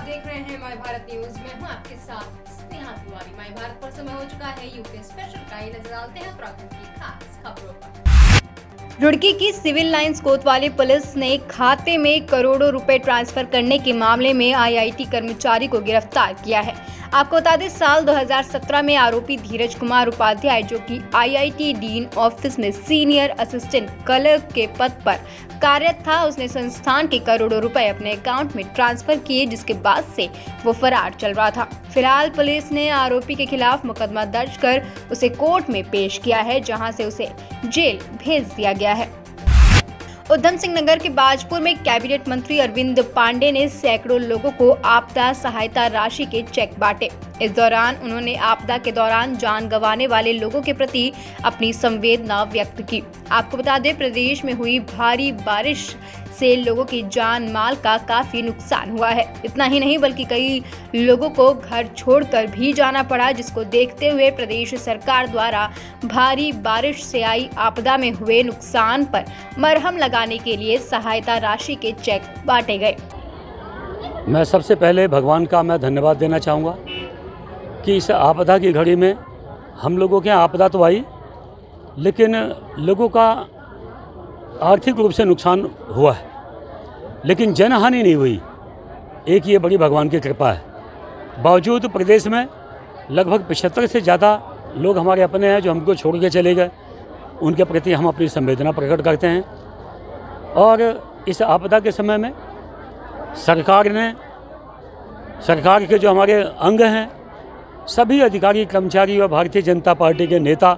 आप देख रहे हैं माय भारत न्यूज में हूं आपके साथ स्नेहा तिवारी। माय भारत पर समय हो चुका है यूके स्पेशल का। नजर डालते हैं उत्तराखंड की खास खबरों पर। रुड़की की सिविल लाइंस कोतवाली पुलिस ने खाते में करोड़ों रुपए ट्रांसफर करने के मामले में आईआईटी कर्मचारी को गिरफ्तार किया है। आपको बता दें, साल 2017 में आरोपी धीरज कुमार उपाध्याय, जो कि आईआईटी डीन ऑफिस में सीनियर असिस्टेंट क्लर्क के पद पर कार्यरत था, उसने संस्थान के करोड़ों रुपए अपने अकाउंट में ट्रांसफर किए, जिसके बाद से वो फरार चल रहा था। फिलहाल पुलिस ने आरोपी के खिलाफ मुकदमा दर्ज कर उसे कोर्ट में पेश किया है, जहां से उसे जेल भेज दिया गया है। उधम सिंह नगर के बाजपुर में कैबिनेट मंत्री अरविंद पांडे ने सैकड़ों लोगों को आपदा सहायता राशि के चेक बांटे। इस दौरान उन्होंने आपदा के दौरान जान गंवाने वाले लोगों के प्रति अपनी संवेदना व्यक्त की। आपको बता दें, प्रदेश में हुई भारी बारिश से लोगों की जान माल का काफी नुकसान हुआ है। इतना ही नहीं बल्कि कई लोगों को घर छोड़कर भी जाना पड़ा, जिसको देखते हुए प्रदेश सरकार द्वारा भारी बारिश से आई आपदा में हुए नुकसान पर मरहम लगाने के लिए सहायता राशि के चेक बांटे गए। मैं सबसे पहले भगवान का मैं धन्यवाद देना चाहूँगा कि इस आपदा की घड़ी में हम लोगों के यहाँ आपदा तो आई, लेकिन लोगों का आर्थिक रूप से नुकसान हुआ है, लेकिन जनहानि नहीं हुई। एक ये बड़ी भगवान की कृपा है। बावजूद प्रदेश में लगभग 75 से ज़्यादा लोग हमारे अपने हैं जो हमको छोड़ के चले गए। उनके प्रति हम अपनी संवेदना प्रकट करते हैं। और इस आपदा के समय में सरकार के जो हमारे अंग हैं, सभी अधिकारी, कर्मचारी और भारतीय जनता पार्टी के नेता,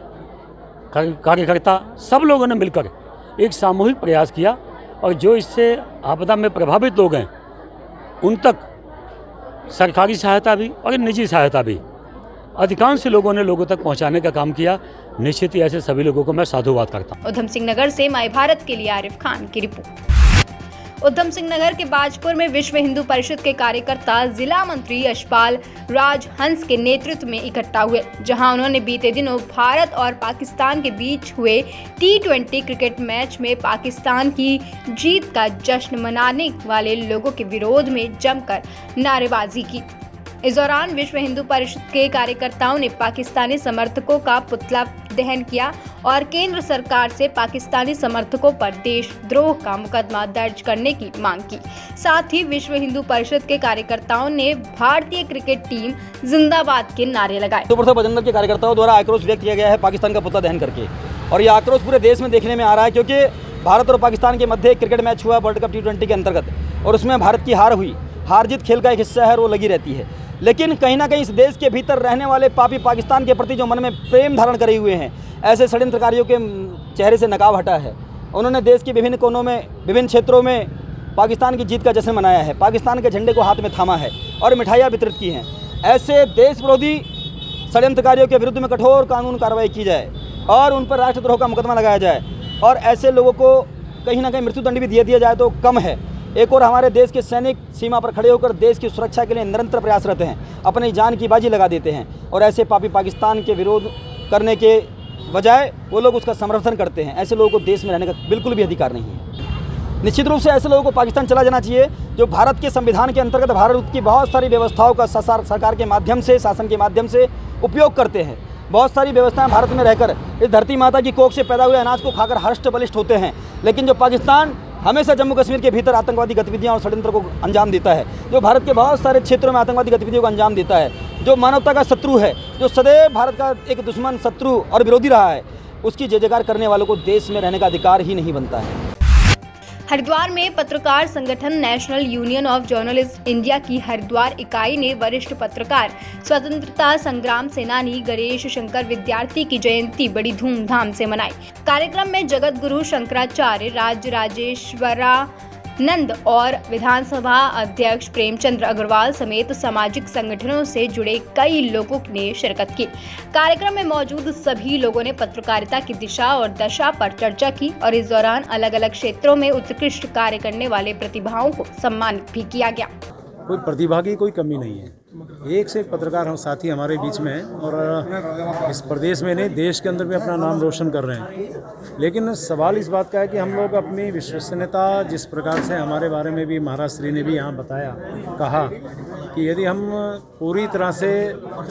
कार्यकर्ता, सब लोगों ने मिलकर एक सामूहिक प्रयास किया और जो इससे आपदा में प्रभावित लोग हैं उन तक सरकारी सहायता भी और निजी सहायता भी अधिकांश लोगों ने लोगों तक पहुंचाने का काम किया। निश्चित ही ऐसे सभी लोगों को मैं साधुवाद करता हूं। उधम सिंह नगर से माय भारत के लिए आरिफ खान की रिपोर्ट। उधम सिंह नगर के बाजपुर में विश्व हिंदू परिषद के कार्यकर्ता जिला मंत्री यशपाल राजहंस के नेतृत्व में इकट्ठा हुए, जहां उन्होंने बीते दिनों भारत और पाकिस्तान के बीच हुए T20 क्रिकेट मैच में पाकिस्तान की जीत का जश्न मनाने वाले लोगों के विरोध में जमकर नारेबाजी की। इस दौरान विश्व हिंदू परिषद के कार्यकर्ताओं ने पाकिस्तानी समर्थकों का पुतला दहन किया और केंद्र सरकार से पाकिस्तानी समर्थकों पर देशद्रोह का मुकदमा दर्ज करने की मांग की। साथ ही विश्व हिंदू परिषद के कार्यकर्ताओं ने भारतीय क्रिकेट टीम जिंदाबाद के नारे लगाए। बजरंग दल के कार्यकर्ताओं द्वारा आक्रोश व्यक्त किया गया है पाकिस्तान का पुतला दहन करके, और ये आक्रोश पूरे देश में देखने में आ रहा है, क्योंकि भारत और पाकिस्तान के मध्य एक क्रिकेट मैच हुआ वर्ल्ड कप T20 के अंतर्गत, और उसमें भारत की हार हुई। हार जीत खेल का एक हिस्सा है और वो लगी रहती है, लेकिन कहीं ना कहीं इस देश के भीतर रहने वाले पापी पाकिस्तान के प्रति जो मन में प्रेम धारण करे हुए हैं, ऐसे षड्यंत्रकारियों के चेहरे से नकाब हटा है। उन्होंने देश के विभिन्न कोनों में, विभिन्न क्षेत्रों में पाकिस्तान की जीत का जश्न मनाया है, पाकिस्तान के झंडे को हाथ में थामा है और मिठाइयाँ वितरित की हैं। ऐसे देश विरोधी षड्यंत्रकारियों के विरुद्ध में कठोर कानून कार्रवाई की जाए और उन पर राष्ट्रद्रोह का मुकदमा लगाया जाए, और ऐसे लोगों को कहीं ना कहीं मृत्युदंड भी दिया जाए तो कम है। एक और हमारे देश के सैनिक सीमा पर खड़े होकर देश की सुरक्षा के लिए निरंतर प्रयासरत हैं, अपनी जान की बाजी लगा देते हैं, और ऐसे पापी पाकिस्तान के विरोध करने के बजाय वो लोग उसका समर्थन करते हैं। ऐसे लोगों को देश में रहने का बिल्कुल भी अधिकार नहीं है। निश्चित रूप से ऐसे लोगों को पाकिस्तान चला जाना चाहिए, जो भारत के संविधान के अंतर्गत भारत की बहुत सारी व्यवस्थाओं का सरकार के माध्यम से, शासन के माध्यम से उपयोग करते हैं। बहुत सारी व्यवस्थाएं भारत में रहकर इस धरती माता की कोख से पैदा हुए अनाज को खाकर हष्ट बलिष्ठ होते हैं, लेकिन जो पाकिस्तान हमेशा जम्मू कश्मीर के भीतर आतंकवादी गतिविधियां और षड्यंत्र को अंजाम देता है, जो भारत के बहुत सारे क्षेत्रों में आतंकवादी गतिविधियों को अंजाम देता है, जो मानवता का शत्रु है, जो सदैव भारत का एक दुश्मन, शत्रु और विरोधी रहा है, उसकी जय जयकार करने वालों को देश में रहने का अधिकार ही नहीं बनता है। हरिद्वार में पत्रकार संगठन national union of journalist India की हरिद्वार इकाई ने वरिष्ठ पत्रकार, स्वतंत्रता संग्राम सेनानी गणेश शंकर विद्यार्थी की जयंती बड़ी धूमधाम से मनाई। कार्यक्रम में जगत गुरु शंकराचार्य, राजराजेश्वरानंद और विधानसभा अध्यक्ष प्रेमचंद्र अग्रवाल समेत सामाजिक संगठनों से जुड़े कई लोगों ने शिरकत की। कार्यक्रम में मौजूद सभी लोगों ने पत्रकारिता की दिशा और दशा पर चर्चा की और इस दौरान अलग अलग क्षेत्रों में उत्कृष्ट कार्य करने वाले प्रतिभाओं को सम्मानित भी किया गया। कोई प्रतिभा की कोई कमी नहीं है, एक से एक पत्रकार हम साथी हमारे बीच में हैं और इस प्रदेश में नहीं, देश के अंदर भी अपना नाम रोशन कर रहे हैं। लेकिन सवाल इस बात का है कि हम लोग अपनी विश्वसनीयता जिस प्रकार से हमारे बारे में भी महाराज श्री ने भी यहाँ बताया कहा कि यदि हम पूरी तरह से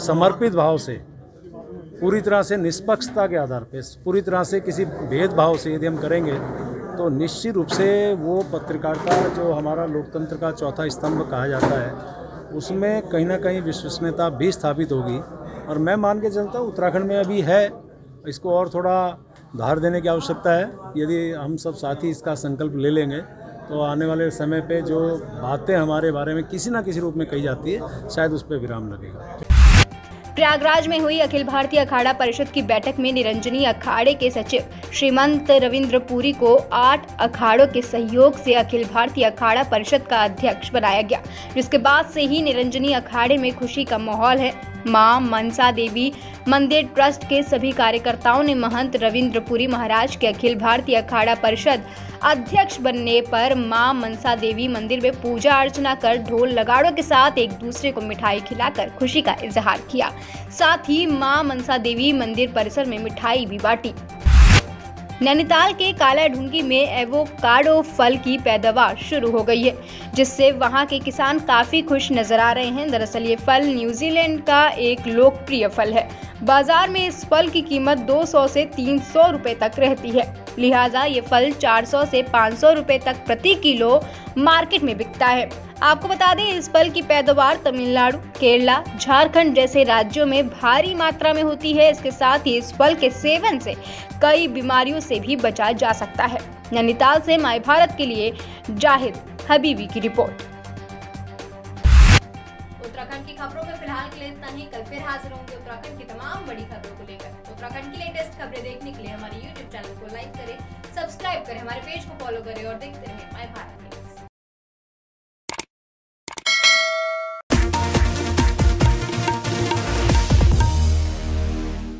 समर्पित भाव से, पूरी तरह से निष्पक्षता के आधार पर, पूरी तरह से किसी भेदभाव से यदि हम करेंगे तो निश्चित रूप से वो पत्रकारिता जो हमारा लोकतंत्र का चौथा स्तंभ कहा जाता है उसमें कहीं ना कहीं विश्वसनीयता भी स्थापित होगी। और मैं मान के चलता हूँ उत्तराखंड में अभी है, इसको और थोड़ा धार देने की आवश्यकता है। यदि हम सब साथी इसका संकल्प ले लेंगे तो आने वाले समय पे जो बातें हमारे बारे में किसी न किसी रूप में कही जाती है शायद उस पर विराम लगेगा। प्रयागराज में हुई अखिल भारतीय अखाड़ा परिषद की बैठक में निरंजनी अखाड़े के सचिव श्रीमंत रविंद्र पुरी को 8 अखाड़ों के सहयोग से अखिल भारतीय अखाड़ा परिषद का अध्यक्ष बनाया गया, जिसके बाद से ही निरंजनी अखाड़े में खुशी का माहौल है। मां मनसा देवी मंदिर ट्रस्ट के सभी कार्यकर्ताओं ने महंत रविंद्र पुरी महाराज के अखिल भारतीय अखाड़ा परिषद अध्यक्ष बनने पर मां मनसा देवी मंदिर में पूजा अर्चना कर ढोल नगाड़ों के साथ एक दूसरे को मिठाई खिलाकर खुशी का इजहार किया। साथ ही मां मनसा देवी मंदिर परिसर में मिठाई भी बांटी। नैनीताल के कालाढूंगी में एवोकाडो फल की पैदावार शुरू हो गई है, जिससे वहां के किसान काफी खुश नजर आ रहे हैं। दरअसल ये फल न्यूजीलैंड का एक लोकप्रिय फल है। बाजार में इस फल की कीमत 200 से 300 रुपए तक रहती है, लिहाजा ये फल 400 से 500 रुपए तक प्रति किलो मार्केट में बिकता है। आपको बता दें, इस फल की पैदावार तमिलनाडु, केरला, झारखंड जैसे राज्यों में भारी मात्रा में होती है। इसके साथ ही इस फल के सेवन से कई बीमारियों से भी बचा जा सकता है। नैनीताल से माय भारत के लिए जाहिद हबीबी की रिपोर्ट। उत्तराखंड की खबरों में फिलहाल के लिए इतना ही। कल फिर हाजिर होंगे उत्तराखंड की तमाम बड़ी खबरों को लेकर। उत्तराखंड की लेटेस्ट खबरें देखने के लिए हमारे YouTube चैनल को लाइक करें, सब्सक्राइब करें, हमारे पेज को फॉलो करें और देखते रहें माय भारत।